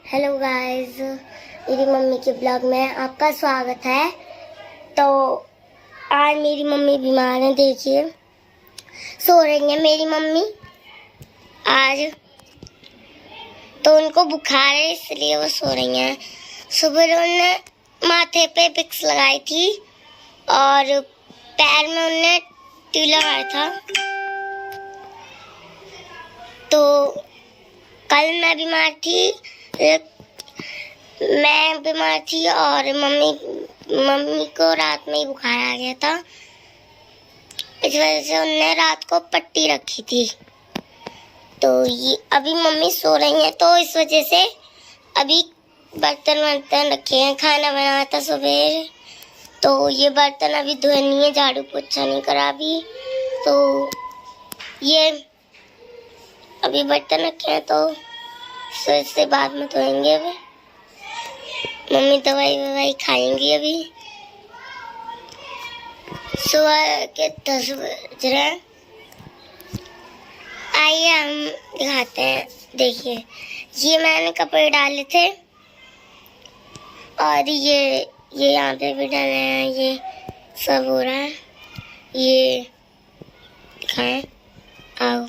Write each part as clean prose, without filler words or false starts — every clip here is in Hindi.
हेलो गाइस, मेरी मम्मी के ब्लॉग में आपका स्वागत है। तो आज मेरी मम्मी बीमार है, देखिए सो रही है मेरी मम्मी आज। तो उनको बुखार है इसलिए वो सो रही हैं। सुबह उन्होंने माथे पे विक्स लगाई थी और पैर में उन्होंने टीला लगाया था। तो कल मैं बीमार थी, और मम्मी को रात में ही बुखार आ गया था। इस वजह से उन्होंने रात को पट्टी रखी थी। तो ये अभी मम्मी सो रही हैं, तो इस वजह से अभी बर्तन रखे हैं। खाना बनाया था सुबह, तो ये बर्तन अभी धोए नहीं है, झाड़ू पोछा नहीं करा अभी। तो ये अभी बर्तन रखे हैं, तो इससे बाद में धोएंगे। अभी मम्मी दवाई खाएंगी। अभी सुबह के 10 बज रहे हैं। आइए हम दिखाते हैं। देखिए, ये मैंने कपड़े डाले थे और ये यहाँ पे भी डाले हैं। ये सब हो रहा है। ये दिखाएं, आओ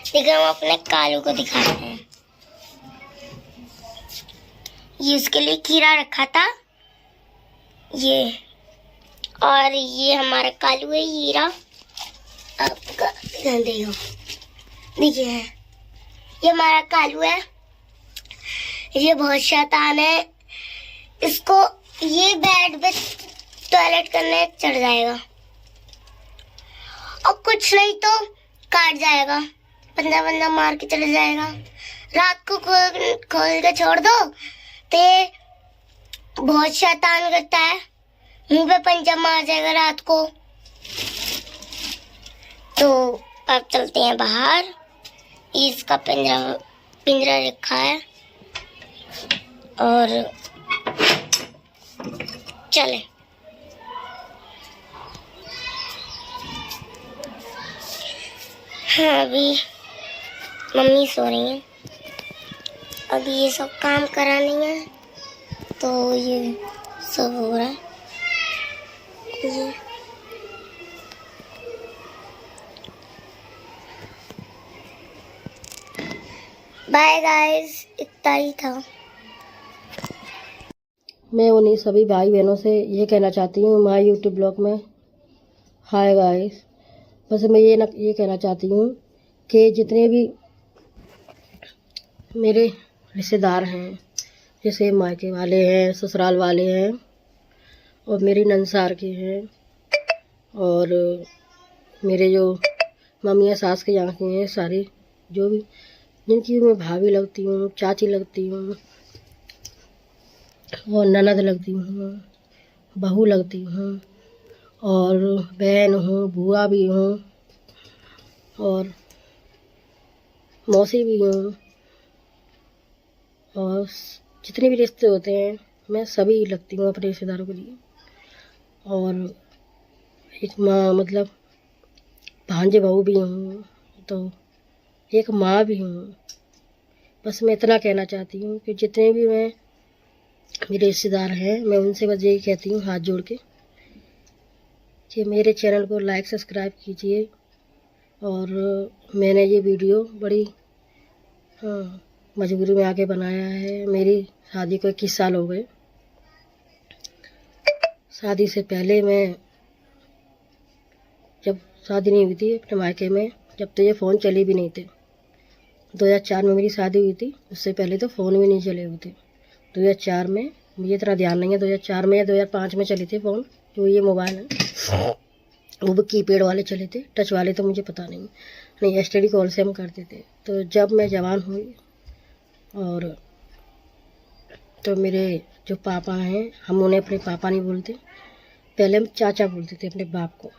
देखिए, हम अपने कालू को दिखाते हैं। ये उसके लिए खीरा रखा था ये, और ये हमारा कालू है हीरा। आपका देखो, देखिए ये हमारा कालू है। ये बहुत शैतान है। इसको ये बेड पे टॉयलेट करने चढ़ जाएगा और कुछ नहीं तो काट जाएगा, बंदा मार के चले जाएगा। रात को खोल के छोड़ दो तो बहुत शैतान करता है, मुंह पे पंजा मार जाएगा रात को। तो अब चलते हैं बाहर। इसका पिंजरा रखा है और चले। हाँ, अभी मम्मी सो रही है। अभी ये सब काम करानी है, तो ये सब हो रहा है। ये बाय गाइस, इतना ही था। मैं उन्हीं सभी भाई बहनों से ये कहना चाहती हूँ माय यूट्यूब ब्लॉग में, हाय गाइस। बस मैं ये कहना चाहती हूँ कि जितने भी मेरे रिश्तेदार हैं, जैसे मायके वाले हैं, ससुराल वाले हैं, और मेरी नंसार के हैं, और मेरे जो मम्मी सास के यहाँ के हैं, सारी जो भी जिनकी मैं भाभी लगती हूँ, चाची लगती हूँ, और ननद लगती हूँ, बहू लगती हूँ, और बहन हूँ, बुआ भी हूँ, और मौसी भी हूँ, और जितने भी रिश्ते होते हैं मैं सभी लगती हूँ अपने रिश्तेदारों के लिए। और एक माँ मतलब भांजे बहू भी हूँ, तो एक माँ भी हूँ। बस मैं इतना कहना चाहती हूँ कि जितने भी मेरे रिश्तेदार हैं, मैं उनसे बस यही कहती हूँ हाथ जोड़ के कि मेरे चैनल को लाइक सब्सक्राइब कीजिए। और मैंने ये वीडियो बड़ी मजबूरी में आके बनाया है। मेरी शादी को 21 साल हो गए। शादी से पहले मैं जब शादी नहीं हुई थी अपने मायके में, जब तो ये फ़ोन चले भी नहीं थे। 2004 में मेरी शादी हुई थी, उससे पहले तो फ़ोन भी नहीं चले हुए थे। 2004 में, मुझे इतना ध्यान नहीं है 2004 में या 2005 में चले थे फ़ोन। जो ये मोबाइल है वो भी कीपैड वाले चले थे, टच वाले तो मुझे पता नहीं एसटीडी कॉल से हम करते थे। तो जब मैं जवान हुई, और तो मेरे जो पापा हैं, हम उन्हें अपने पापा नहीं बोलते, पहले हम चाचा बोलते थे अपने बाप को।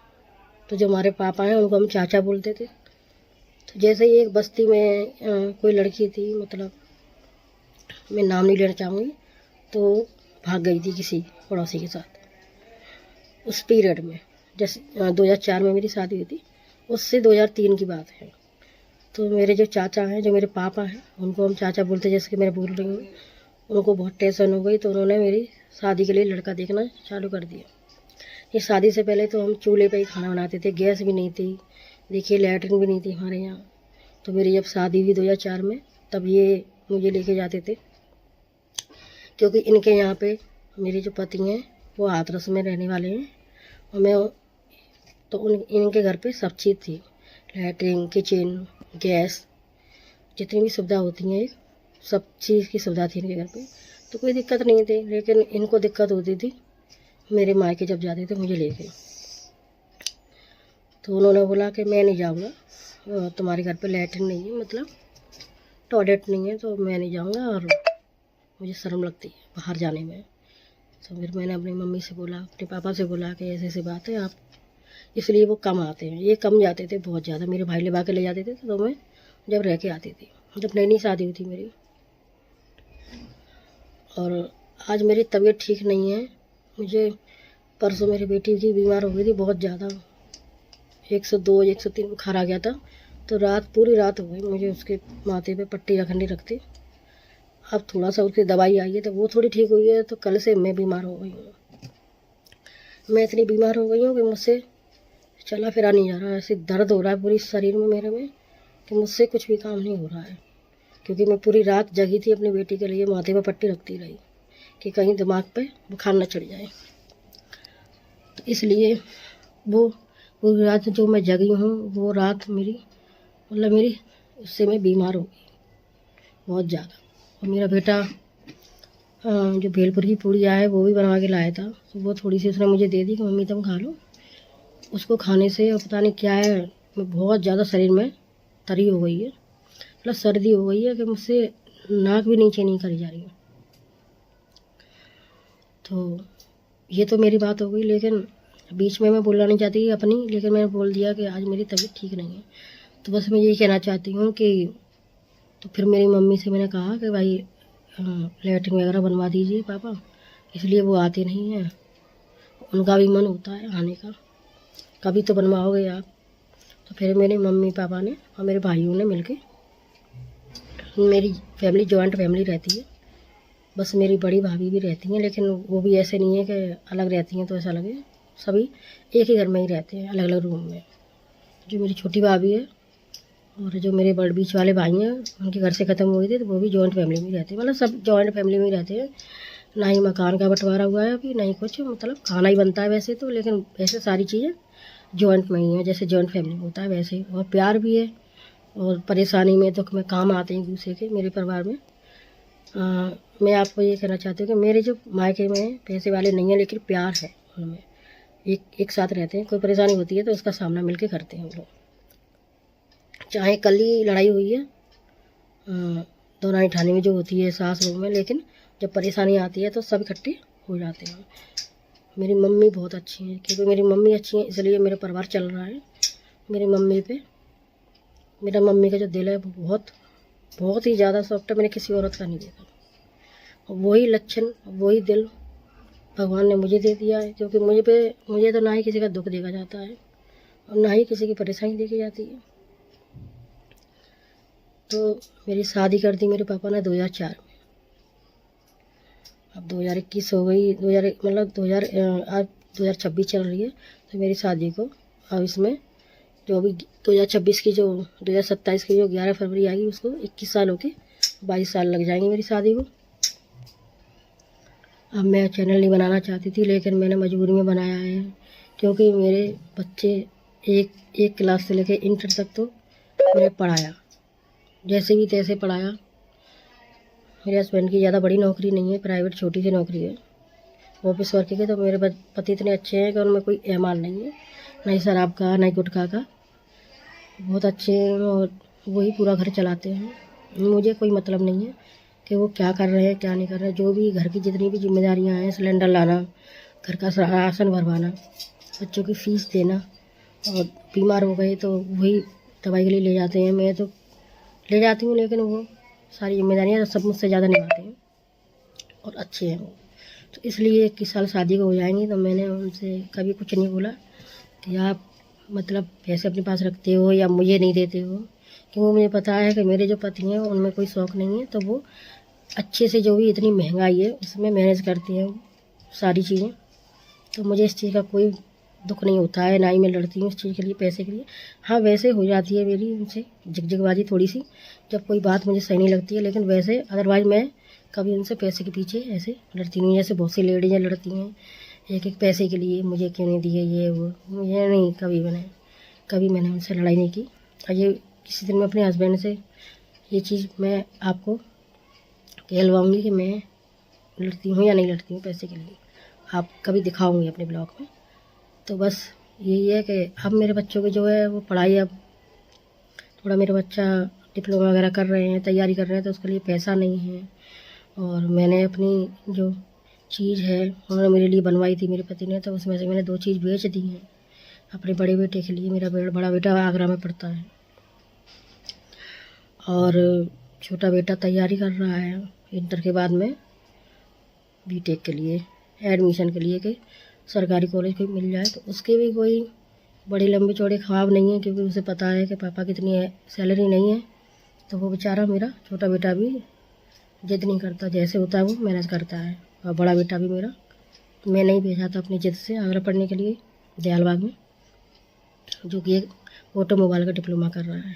तो जो हमारे पापा हैं उनको हम चाचा बोलते थे। तो जैसे ही एक बस्ती में कोई लड़की थी, मतलब मैं नाम नहीं लेना चाहूँगी, तो भाग गई थी किसी पड़ोसी के साथ उस पीरियड में। जैसे 2004 में मेरी शादी हुई थी, उससे 2003 की बात है। तो मेरे जो चाचा हैं, जो मेरे पापा हैं, उनको हम चाचा बोलते जैसे कि मैं बोल रही हूँ, उनको बहुत टेंशन हो गई, तो उन्होंने मेरी शादी के लिए लड़का देखना चालू कर दिया। ये शादी से पहले तो हम चूल्हे पे ही खाना बनाते थे, गैस भी नहीं थी, देखिए लैट्रिन भी नहीं थी हमारे यहाँ। तो मेरी जब शादी हुई 2004 में, तब ये मुझे लेके जाते थे, क्योंकि इनके यहाँ पे मेरे जो पति हैं वो हाथरस में रहने वाले हैं, और मैं तो इनके घर पे सब चीज़ थी, लैट्रिन, किचन, गैस, जितनी भी सुविधा होती हैं सब चीज़ की सुविधा थी इनके घर पे, तो कोई दिक्कत नहीं थी। लेकिन इनको दिक्कत होती थी मेरे मायके जब जाते थे मुझे लेके, तो उन्होंने बोला कि मैं नहीं जाऊँगा, तुम्हारे घर पे लैट्रिन नहीं है, मतलब टॉयलेट नहीं है, तो मैं नहीं जाऊँगा और मुझे शर्म लगती है बाहर जाने में। तो फिर मैंने अपनी मम्मी से बोला, अपने पापा से बोला कि ऐसे ऐसी बात है, आप, इसलिए वो कम आते हैं, ये कम जाते थे बहुत ज़्यादा, मेरे भाई ले के ले जाते थे, तो मैं जब रह के आती थी, जब नई नई शादी हुई थी मेरी। और आज मेरी तबीयत ठीक नहीं है, मुझे परसों मेरी बेटी की बीमार हो गई थी बहुत ज़्यादा, 102 103 बुखार आ गया था, तो पूरी रात हो गई मुझे उसके माथे पे पट्टी रखनी रखती। अब थोड़ा सा उसकी दवाई आई है तो वो थोड़ी ठीक हुई है, तो कल से मैं बीमार हो गई हूँ। मैं इतनी बीमार हो गई हूँ कि मुझसे चला फिरा नहीं जा रहा, ऐसे दर्द हो रहा है पूरी शरीर में मेरे में कि मुझसे कुछ भी काम नहीं हो रहा है, क्योंकि मैं पूरी रात जगी थी अपनी बेटी के लिए, माथे पे पट्टी रखती रही कि कहीं दिमाग पे बुखार न चढ़ जाए। तो इसलिए वो पूरी रात जो मैं जगी हूँ, वो रात मेरी उससे मैं बीमार हो गई बहुत ज़्यादा। और मेरा बेटा जो भेलपुर की पूड़ियाँ है वो भी बनवा के लाया था, तो वो थोड़ी सी उसने मुझे दे दी कि मम्मी तुम खा लो। उसको खाने से पता नहीं क्या है, मैं बहुत ज़्यादा शरीर में तरी हो गई है, मतलब सर्दी हो गई है कि मुझसे नाक भी नीचे नहीं करी जा रही है। तो ये तो मेरी बात हो गई, लेकिन बीच में मैं बोलना नहीं चाहती अपनी, लेकिन मैंने बोल दिया कि आज मेरी तबीयत ठीक नहीं है। तो बस मैं यही कहना चाहती हूँ कि, तो फिर मेरी मम्मी से मैंने कहा कि भाई लैट्रिन वगैरह बनवा दीजिए पापा, इसलिए वो आते नहीं हैं, उनका भी मन होता है आने का, कभी तो बनवाओगे आप। तो फिर मेरे मम्मी पापा ने और मेरे भाइयों ने मिलके, मेरी फैमिली जॉइंट फैमिली रहती है, बस मेरी बड़ी भाभी भी रहती हैं, लेकिन वो भी ऐसे नहीं है कि अलग रहती हैं तो ऐसा लगे, सभी एक ही घर में ही रहते हैं, अलग अलग रूम में। जो मेरी छोटी भाभी है और जो मेरे बड़े बीच वाले भाई हैं, उनके घर से ख़त्म हुए थे, तो वो भी जॉइंट फैमिली में रहते हैं, मतलब सब जॉइंट फैमिली में ही रहते हैं। ना ही मकान का बंटवारा हुआ है अभी, ना ही कुछ, मतलब खाना ही बनता है वैसे तो, लेकिन वैसे सारी चीज़ें जॉइंट में ही है, जैसे जॉइंट फैमिली में होता है वैसे ही। और प्यार भी है, और परेशानी में दुख में काम आते हैं एक दूसरे के मेरे परिवार में। मैं आपको ये कहना चाहती हूँ कि मेरे जो मायके में पैसे वाले नहीं हैं, लेकिन प्यार है उनमें, एक साथ रहते हैं, कोई परेशानी होती है तो उसका सामना मिलके करते हैं हम लोग। चाहे कल ही लड़ाई हुई है दोरानी ठानी में जो होती है सास बहू में, लेकिन जब परेशानी आती है तो सब इकट्ठे हो जाते हैं। मेरी मम्मी बहुत अच्छी हैं, क्योंकि मेरी मम्मी अच्छी है इसलिए मेरा परिवार चल रहा है। मेरी मम्मी पे, मेरा मम्मी का जो दिल है वो बहुत बहुत ही ज़्यादा सॉफ्ट है, मैंने किसी औरत का नहीं देखा। और वही लक्षण, वही दिल भगवान ने मुझे दे दिया है, क्योंकि मुझे तो ना ही किसी का दुख देखा जाता है और ना ही किसी की परेशानी देखी जाती है। तो मेरी शादी कर दी मेरे पापा ने 2004 में, अब 2021 हो गई, 2026 चल रही है, तो मेरी शादी को अब इसमें जो अभी 2026 की जो 2027 की जो 11 फरवरी आएगी, उसको 21 साल होके 22 साल लग जाएंगे मेरी शादी को। अब मैं चैनल नहीं बनाना चाहती थी, लेकिन मैंने मजबूरी में बनाया है, क्योंकि मेरे बच्चे एक क्लास से लेकर इंटर तक तो मैंने पढ़ाया, जैसे भी तैसे पढ़ाया। मेरे हस्बैंड की ज़्यादा बड़ी नौकरी नहीं है, प्राइवेट छोटी सी नौकरी है, ऑफिस वर्क की। तो मेरे पति इतने अच्छे हैं कि उनमें कोई एहमान नहीं है, ना ही शराब का ना ही गुटखा का, बहुत अच्छे हैं और वही पूरा घर चलाते हैं। मुझे कोई मतलब नहीं है कि वो क्या कर रहे हैं क्या नहीं कर रहे हैं, जो भी घर की जितनी भी जिम्मेदारियां हैं, सिलेंडर लाना, घर का राशन भरवाना, बच्चों की फ़ीस देना, और बीमार हो गए तो वही दवाई के लिए ले जाते हैं, मैं तो ले जाती हूँ, लेकिन वो सारी जिम्मेदारियाँ सब मुझसे ज़्यादा निभाते हैं और अच्छे हैं वो। तो इसलिए 21 साल शादी को हो जाएंगी, तो मैंने उनसे कभी कुछ नहीं बोला कि आप मतलब पैसे अपने पास रखते हो या मुझे नहीं देते हो, क्योंकि मुझे पता है कि मेरे जो पति हैं उनमें कोई शौक़ नहीं है, तो वो अच्छे से जो भी इतनी महंगाई है उसमें मैनेज करती हैं सारी चीज़ें। तो मुझे इस चीज़ का कोई दुख नहीं होता है, ना ही मैं लड़ती हूँ इस चीज़ के लिए, पैसे के लिए। हाँ, वैसे हो जाती है मेरी उनसे झिकझिकबाजी थोड़ी सी, जब कोई बात मुझे सही नहीं लगती है, लेकिन वैसे अदरवाइज़ मैं कभी उनसे पैसे के पीछे ऐसे लड़ती नहीं। जैसे बहुत सी लेडीज़ें लड़ती हैं एक एक पैसे के लिए, मुझे क्यों नहीं दिए ये वो, ये नहीं, कभी मैंने उनसे लड़ाई नहीं की। और ये किसी दिन मैं अपने हस्बैंड से ये चीज़ मैं आपको कहलवाऊँगी कि मैं लड़ती हूँ या नहीं लड़ती हूँ पैसे के लिए, आप कभी दिखाऊँगी अपने ब्लॉग में। तो बस यही है कि अब मेरे बच्चों की जो है वो पढ़ाई, अब थोड़ा मेरे बच्चा डिप्लोमा वगैरह कर रहे हैं, तैयारी कर रहे हैं, तो उसके लिए पैसा नहीं है। और मैंने अपनी जो चीज़ है उन्होंने मेरे लिए बनवाई थी मेरे पति ने, तो उसमें से मैंने 2 चीज़ बेच दी हैं अपने बड़े बेटे के लिए। मेरा बड़ा बेटा आगरा में पढ़ता है और छोटा बेटा तैयारी कर रहा है इंटर के बाद में बीटेक के लिए, एडमिशन के लिए कि सरकारी कॉलेज कोई मिल जाए। तो उसके भी कोई बड़ी लंबे चौड़े ख्वाब नहीं है, क्योंकि उसे पता है कि पापा कितनी सैलरी नहीं है। तो वो बेचारा मेरा छोटा बेटा भी जिद नहीं करता, जैसे होता है वो मैनेज करता है। और बड़ा बेटा भी मेरा, मैं नहीं भेजा था अपनी जिद से आगरा पढ़ने के लिए दयालबाग में, जो कि एक ऑटोमोबाइल का डिप्लोमा कर रहा है।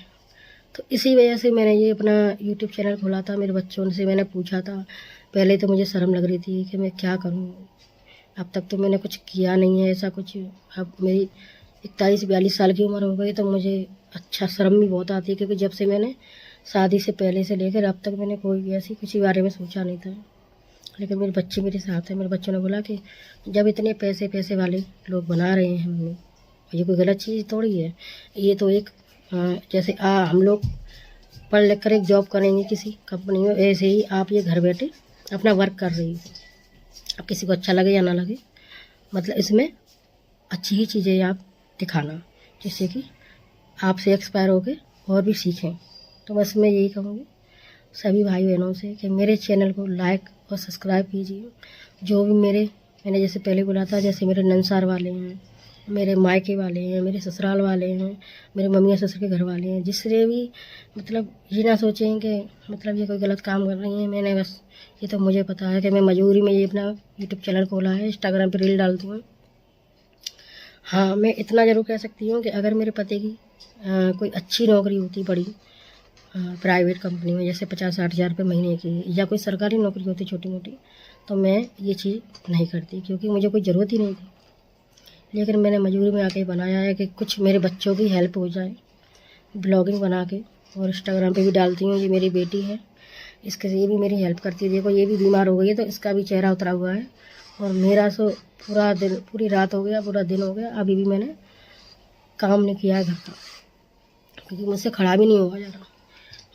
तो इसी वजह से मैंने ये अपना यूट्यूब चैनल खोला था। मेरे बच्चों से मैंने पूछा था, पहले तो मुझे शर्म लग रही थी कि मैं क्या करूं, अब तक तो मैंने कुछ किया नहीं है ऐसा कुछ। अब मेरी 41-42 साल की उम्र हो गई, तो मुझे अच्छा शर्म भी बहुत आती है, क्योंकि जब से मैंने शादी से पहले से लेकर अब तक मैंने कोई ऐसी किसी बारे में सोचा नहीं था। लेकिन मेरे बच्चे मेरे साथ हैं, मेरे बच्चों ने बोला कि जब इतने पैसे वाले लोग बना रहे हैं मम्मी, ये कोई गलत चीज़ थोड़ी है, ये तो एक जैसे हम लोग पढ़ लिख कर एक जॉब करेंगे किसी कंपनी में, ऐसे ही आप ये घर बैठे अपना वर्क कर रही हो। अब किसी को अच्छा लगे या ना लगे, मतलब इसमें अच्छी ही चीज़ें आप दिखाना, जिससे कि आपसे एक्सपायर होके और भी सीखें। तो बस मैं यही कहूँगी सभी भाई बहनों से कि मेरे चैनल को लाइक और सब्सक्राइब कीजिए। जो भी मैंने जैसे पहले बोला था, जैसे मेरे नंसार वाले हैं, मेरे मायके वाले हैं, मेरे ससुराल वाले हैं, मेरे मम्मी और ससुर के घर वाले हैं, जिससे भी मतलब ये ना सोचें कि मतलब ये कोई गलत काम कर रही हैं। मैंने बस ये तो मुझे पता है कि मैं मजबूरी में ये अपना यूट्यूब चैनल खोला है, इंस्टाग्राम पर रील डालती हूँ। हाँ, मैं इतना ज़रूर कह सकती हूँ कि अगर मेरे पति की कोई अच्छी नौकरी होती बड़ी प्राइवेट कंपनी में, जैसे 50-60 हज़ार रुपये महीने की, या कोई सरकारी नौकरी होती छोटी मोटी, तो मैं ये चीज़ नहीं करती, क्योंकि मुझे कोई ज़रूरत ही नहीं थी। लेकिन मैंने मजबूरी में आके बनाया है कि कुछ मेरे बच्चों की हेल्प हो जाए, ब्लॉगिंग बना के। और इंस्टाग्राम पे भी डालती हूँ। ये मेरी बेटी है, इसके ये भी मेरी हेल्प करती है। देखो ये भी बीमार हो गई है, तो इसका भी चेहरा उतरा हुआ है। और मेरा सो पूरा दिन, पूरी रात हो गया, पूरा दिन हो गया, अभी भी मैंने काम नहीं किया है घर का, क्योंकि मुझसे खड़ा भी नहीं होगा ज़्यादा।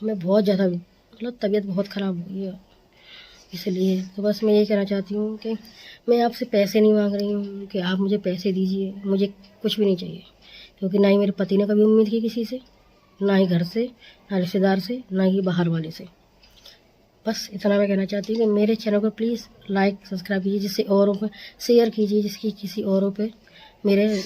मैं बहुत ज़्यादा मतलब तबीयत बहुत ख़राब हो गई है इसलिए। तो बस मैं यही कहना चाहती हूँ कि मैं आपसे पैसे नहीं मांग रही हूँ कि आप मुझे पैसे दीजिए, मुझे कुछ भी नहीं चाहिए, क्योंकि ना ही मेरे पति ने कभी उम्मीद की किसी से, ना ही घर से, ना रिश्तेदार से, ना ही बाहर वाले से। बस इतना मैं कहना चाहती हूँ कि मेरे चैनल को प्लीज़ लाइक सब्सक्राइब कीजिए, जिससे औरों पर शेयर कीजिए, जिसकी किसी औरों पे मेरे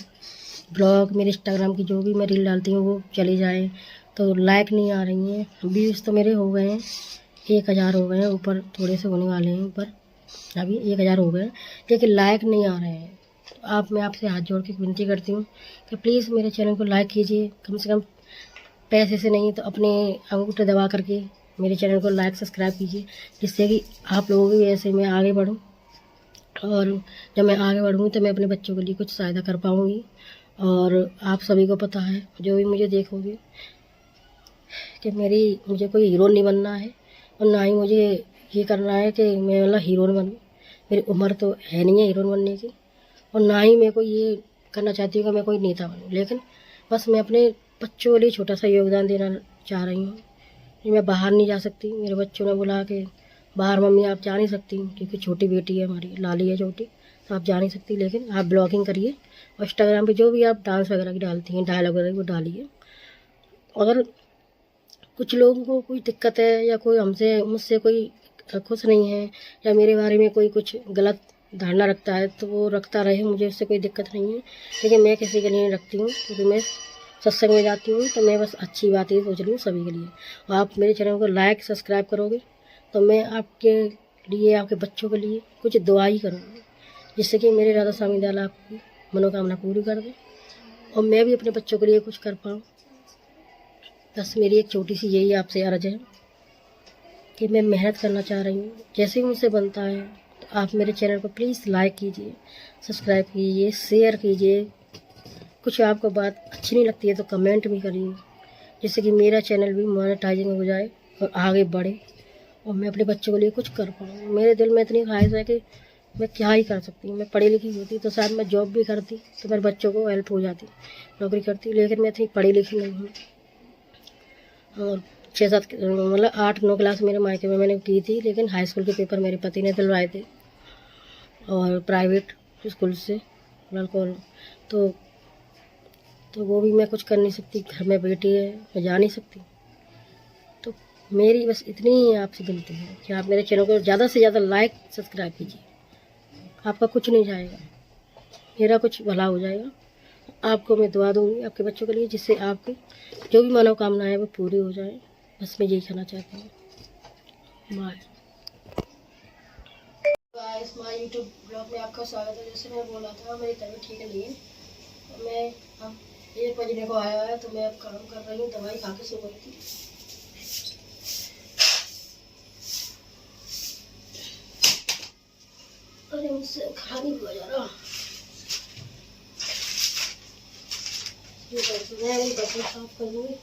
ब्लॉग, मेरे इंस्टाग्राम की जो भी मैं रील डालती हूँ वो चली जाए। तो लाइक नहीं आ रही हैं, व्यूज़ तो मेरे हो गए हैं 1000 हो गए हैं, ऊपर थोड़े से होने वाले हैं, ऊपर अभी 1000 हो गए हैं, लेकिन लाइक नहीं आ रहे हैं। तो मैं आपसे हाथ जोड़ के विनती करती हूँ कि प्लीज़ मेरे चैनल को लाइक कीजिए, कम से कम पैसे से नहीं तो अपने अंगूठे दबा करके मेरे चैनल को लाइक सब्सक्राइब कीजिए, जिससे कि आप लोगों की वजह से मैं आगे बढ़ूँ। और जब मैं आगे बढ़ूँगी तो मैं अपने बच्चों के लिए कुछ सहायता कर पाऊँगी। और आप सभी को पता है, जो भी मुझे देखोगे, कि मुझे कोई हीरोइन नहीं बनना है, और ना ही मुझे ये करना है कि मैं मतलब हीरोइन बनूँ। मेरी उम्र तो है नहीं है हीरोइन बनने की, और ना ही मैं कोई ये करना चाहती हूँ कि मैं कोई नेता बनूँ। लेकिन बस मैं अपने बच्चों के लिए छोटा सा योगदान देना चाह रही हूँ। मैं बाहर नहीं जा सकती, मेरे बच्चों ने बोला कि बाहर मम्मी आप जा नहीं सकती, क्योंकि छोटी बेटी है हमारी, लाली है छोटी, तो आप जा नहीं सकती, लेकिन आप ब्लॉगिंग करिए और इंस्टाग्राम पे जो भी आप डांस वगैरह की डालती हैं, डायलॉग वगैरह वो डालिए। अगर कुछ लोगों को कोई दिक्कत है, या कोई मुझसे कोई खुश नहीं है, या मेरे बारे में कोई कुछ गलत धारणा रखता है, तो वो रखता रहे, मुझे उससे कोई दिक्कत नहीं है। लेकिन मैं किसी के लिए नहीं रखती हूँ, क्योंकि मैं सत्संग में जाती हूँ, तो मैं बस अच्छी बात ये सोच रही हूँ सभी के लिए। और आप मेरे चैनल को लाइक सब्सक्राइब करोगे तो मैं आपके लिए, आपके बच्चों के लिए कुछ दुआ ही करूँगी, जिससे कि मेरे राधा स्वामी दयाल आपकी मनोकामना पूरी कर दे और मैं भी अपने बच्चों के लिए कुछ कर पाऊँ। बस मेरी एक छोटी सी यही आपसे अर्ज़ है कि मैं मेहनत करना चाह रही हूँ, जैसे ही मुझसे बनता है। तो आप मेरे चैनल को प्लीज़ लाइक कीजिए, सब्सक्राइब कीजिए, शेयर कीजिए। कुछ आपको बात अच्छी नहीं लगती है तो कमेंट भी करिए, जिससे कि मेरा चैनल भी मोनेटाइजिंग हो जाए और आगे बढ़े और मैं अपने बच्चों के लिए कुछ कर पाऊँ। मेरे दिल में इतनी ख्वाहिश है कि मैं क्या ही कर सकती हूँ। मैं पढ़ी लिखी होती तो शायद मैं जॉब भी करती, तो मेरे बच्चों को हेल्प हो जाती, नौकरी करती, लेकिन मैं इतनी पढ़ी लिखी नहीं हूँ। और 6-7 मतलब 8-9 क्लास मेरे मायके में मैंने की थी, लेकिन हाई स्कूल के पेपर मेरे पति ने दिलवाए थे और प्राइवेट स्कूल से लड़कों, तो वो भी मैं कुछ कर नहीं सकती। घर में बेटी है, मैं जा नहीं सकती। तो मेरी बस इतनी ही आपसे विनती है कि आप मेरे चैनल को ज़्यादा से ज़्यादा लाइक सब्सक्राइब कीजिए। आपका कुछ नहीं जाएगा, मेरा कुछ भला हो जाएगा। आपको मैं दुआ दूँगी आपके बच्चों के लिए, जिससे आपकी जो भी मनोकामना है वो पूरी हो जाए। बस मैं यही कहना चाहती हूँ। Bye. Guys, my YouTube blog में आपका स्वागत है। जैसे मैं बोला था, मेरी तबीयत ठीक नहीं है, तो मैं अब 1 बजने को आया है, तो मैं अब काम कर रही हूँ। दवाई खा के सो गई थी। अरे मुझसे खा नहीं हुआ जा रहा। मैं बर्तन साफ कर लूँगी।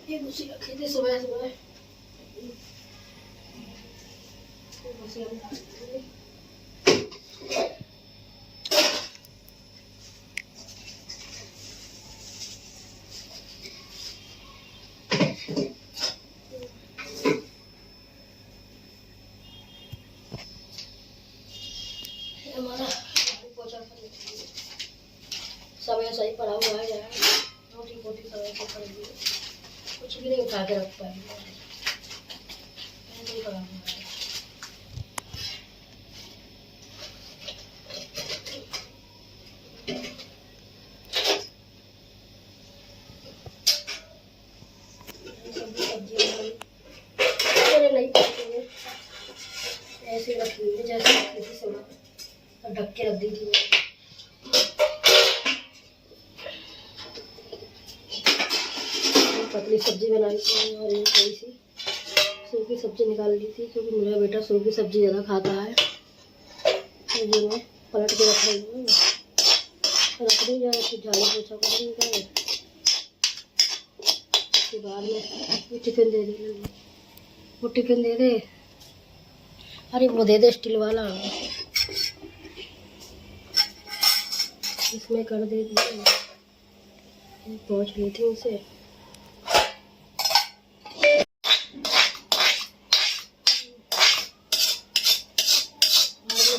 ये भूसी रखी थी सुबह सुबह। भूसी हम डालेंगे। हमारा पोछा समय सही पड़ा हुआ है यार। रोटी पोटी समय से पड़ी हुई है, कुछ भी नहीं उठा के रख पाएंगे, नहीं पड़ा हुआ है। नहीं पकती है, ऐसे रखी हुई है जैसे रखी थी सुबह, ढक के रख दी थी। पतली सब्जी बनाई थी और ये थोड़ी सी सूखी सब्जी निकाल ली थी, क्योंकि मेरा बेटा सूखी सब्जी ज़्यादा खाता है। तो ये मैं पलट के रख रही हूँ, रख दी जाए फिर झाड़ू पोछा कर दी जाए। उसके बाद में वो टिफिन दे दे, वो टिफिन दे दे। अरे वो दे दे स्टील वाला, इसमें कर दे दिया। पहुँच गई थी उसे।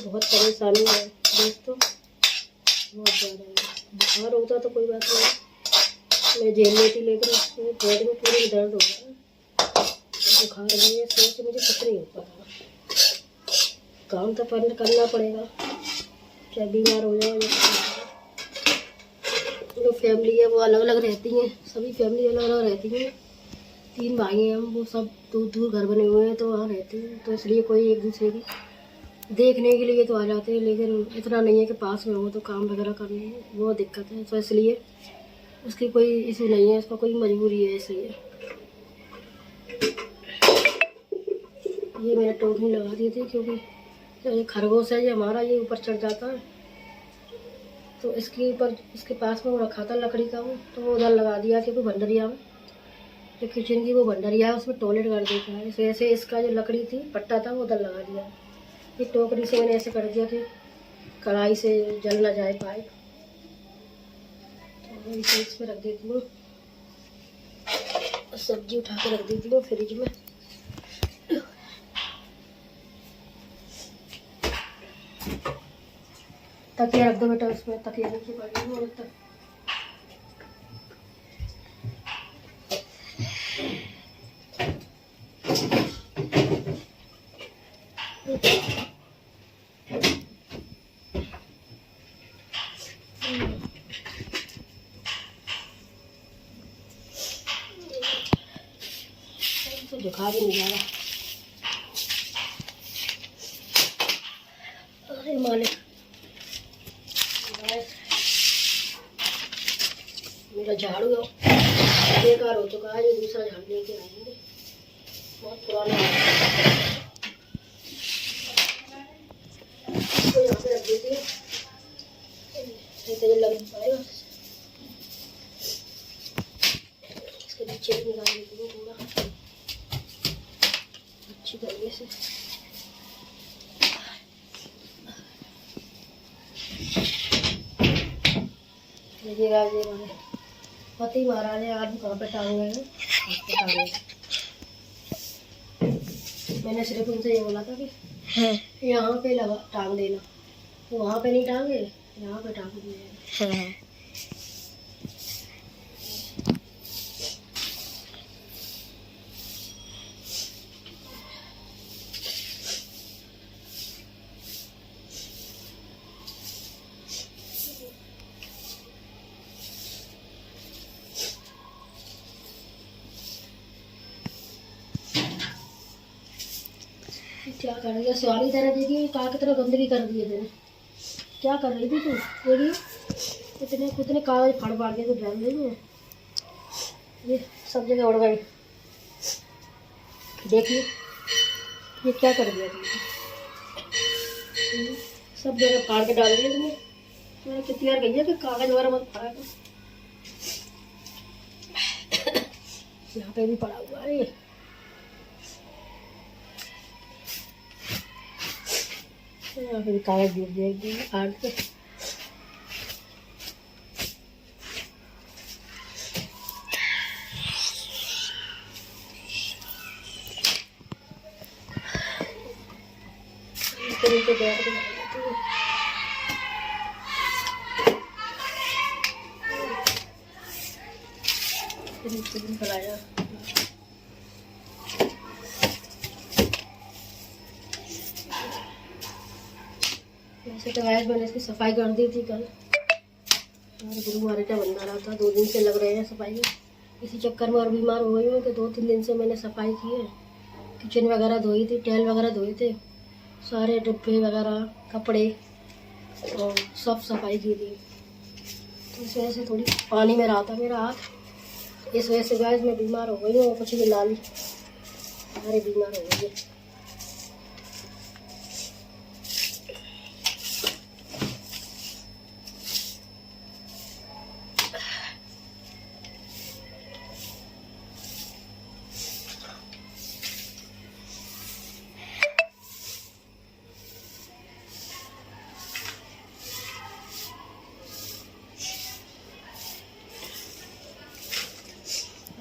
बहुत परेशानी है दोस्तों, बहुत ज़्यादा है। बुखार होता तो कोई बात नहीं, मैं झेल लेती, लेकिन उसमें पेट में पूरी दर्द हो रहा है। बुखार की वजह से मुझे कुछ नहीं हो पा रहा। काम तो करना पड़ेगा, चाहे बीमार हो जाए। जो फैमिली है वो अलग अलग रहती हैं, सभी फैमिली अलग अलग रहती हैं। 3 भाई हैं हम, वो सब दूर दूर घर बने हुए हैं, तो वहाँ रहते हैं। तो इसलिए कोई एक दूसरे की देखने के लिए तो आ जाते हैं, लेकिन इतना नहीं है कि पास में हो तो काम वगैरह करने में वो दिक्कत है। तो इसलिए उसकी कोई इशू नहीं है, उसका कोई मजबूरी है। इसलिए ये मैंने टोकनी लगा दी थी, क्योंकि जो ये खरगोश है ये हमारा, ये ऊपर चढ़ जाता है। तो इसके ऊपर, इसके पास में वो रखा था लकड़ी का, वो तो वो उधर लगा दिया, क्योंकि भंडरिया में जो किचन की वो भंडरिया है, उसमें टॉयलेट कर देता है। इस वजह से इसका जो लकड़ी थी पट्टा था वो उधर लगा दिया। ये टोकरी से मैंने ऐसे कर दिया कि कढ़ाई से जल ना जाए पाइप। तो इसे इसमें रख देती हूँ, सब्जी उठा के रख देती हूँ फ्रिज में। ताकि तकिया रख दो बेटा, उसमें तकिया नीचे पड़ गई तक। दिखा भी नहीं जा रहा। अरे मालिक, मेरा झाड़ू बेकार हो चुका है, जो दूसरा झाड़ू लेके आएंगे, बहुत पुराना है। इसको यहाँ पे रख देती है, लग पाएगा। इसके नीचे भी निकाल देती हूँ पूरा अच्छी तरीके से। देखिएगा ये हमारे पति महाराज है, आज कहाँ पे टांग गए हैं। मैंने सिर्फ उनसे ये बोला था कि यहाँ पे लगा टांग देना, तो वहाँ पे नहीं टांगे, यहाँ पे टांग दिए। क्या कर रही है सवाली तरह दीदी, कहा कितना गंदगी कर दी है तेने, क्या कर रही थी तू? देखिए इतने कागज फाड़ फाड़ के तो डाल रही है, ये सब जगह उड़ गई। देखिए ये क्या कर दिया तुमने, सब जगह फाड़ के डाल दिया तुमने। मैंने कितनी बार कही है कि कागज वगैरह मत फाड़ा कर। यहाँ पे भी पड़ा हुआ है ये। यहाँ पे कागज गिर जाएगी आड़ के। नीचे बैठ के फैलाया। वैसे तो गाइस मैंने इसकी सफाई कर दी थी कल, और गुरुवार का बंदा रहा था, 2 दिन से लग रहे हैं सफाई में। इसी चक्कर में और बीमार हो गई हूँ कि 2-3 दिन से मैंने सफाई की है। किचन वगैरह धोई थी, टेल वगैरह धोए थे, सारे डिब्बे वगैरह कपड़े और सब सफाई की थी। तो इस वजह से थोड़ी पानी में रहा था मेरा हाथ, इस वजह से गाइस मैं बीमार हो गई हूँ। कुछ भी लाली सारे बीमार हो गई है।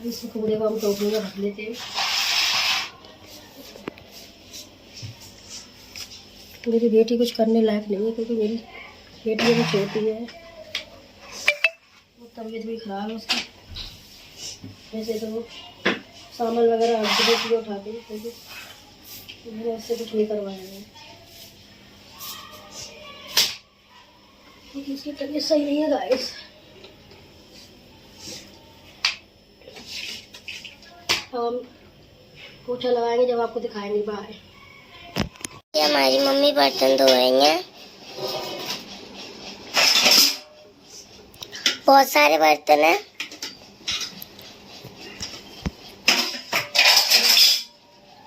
इस कपड़े को हम टोकरी में रख लेते हैं। मेरी बेटी कुछ करने लायक नहीं है, क्योंकि मेरी बेटी अभी छोटी है, तबीयत भी खराब है उसकी। वैसे तो सामान वगैरह हल्की उठाती है, क्योंकि मैंने उससे कुछ नहीं करवाया है, क्योंकि उसकी तबीयत सही नहीं है गाइस। हम पोछा लगाएंगे जब आपको दिखाएंगे बाहर। ये हमारी मम्मी बर्तन धो रही हैं, बहुत सारे बर्तन हैं।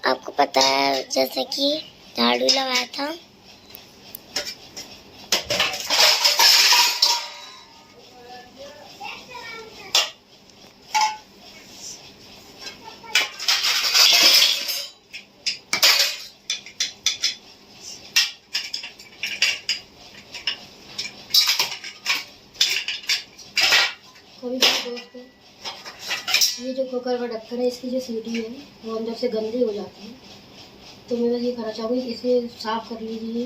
आपको पता है जैसे कि झाड़ू लगाया था, कभी दोस्तों ये जो कुकर का ढक्कन है, इसकी जो सीटी है वो अंदर से गंदी हो जाती है, तो मैं बस ये कहना चाहूँगी इसे साफ़ कर लीजिए,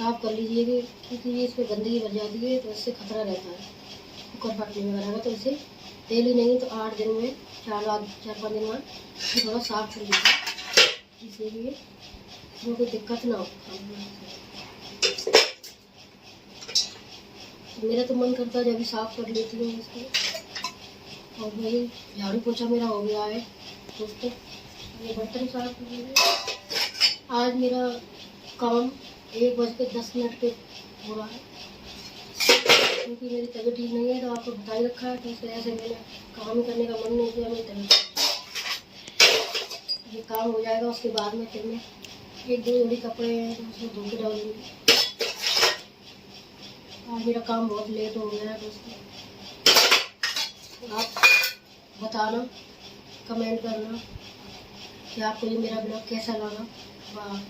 साफ़ कर लीजिए क्योंकि ये इसमें गंदगी भर जाती है तो इससे खतरा रहता है कुकर फटने वगैरह का। तो इसे तेल ही नहीं तो 8 दिन में 4-5 दिन में थोड़ा साफ़ कर लीजिए जिससे कि इसमें कोई दिक्कत ना हो। मेरा तो मन करता है जब भी साफ़ कर लेती हूँ इसको। और वही झाड़ू पोछा मेरा हो गया है दोस्तों। ये बर्तन साफ कर लीजिए। आज मेरा काम 1:10 पे हो रहा है क्योंकि मेरी तबीयत ठीक नहीं है तो आपको बता ही रखा है। तो इस वजह से मैंने काम करने का मन नहीं किया। मेरी तबीयत ये काम हो जाएगा उसके बाद में फिर मैं 1-2 जोड़ी कपड़े हैं तो उसमें धो के डालूंगी। आज मेरा काम बहुत लेट हो गया है दोस्तों। आप बताना, कमेंट करना कि आपको ये मेरा ब्लॉग कैसा लगा। बाय।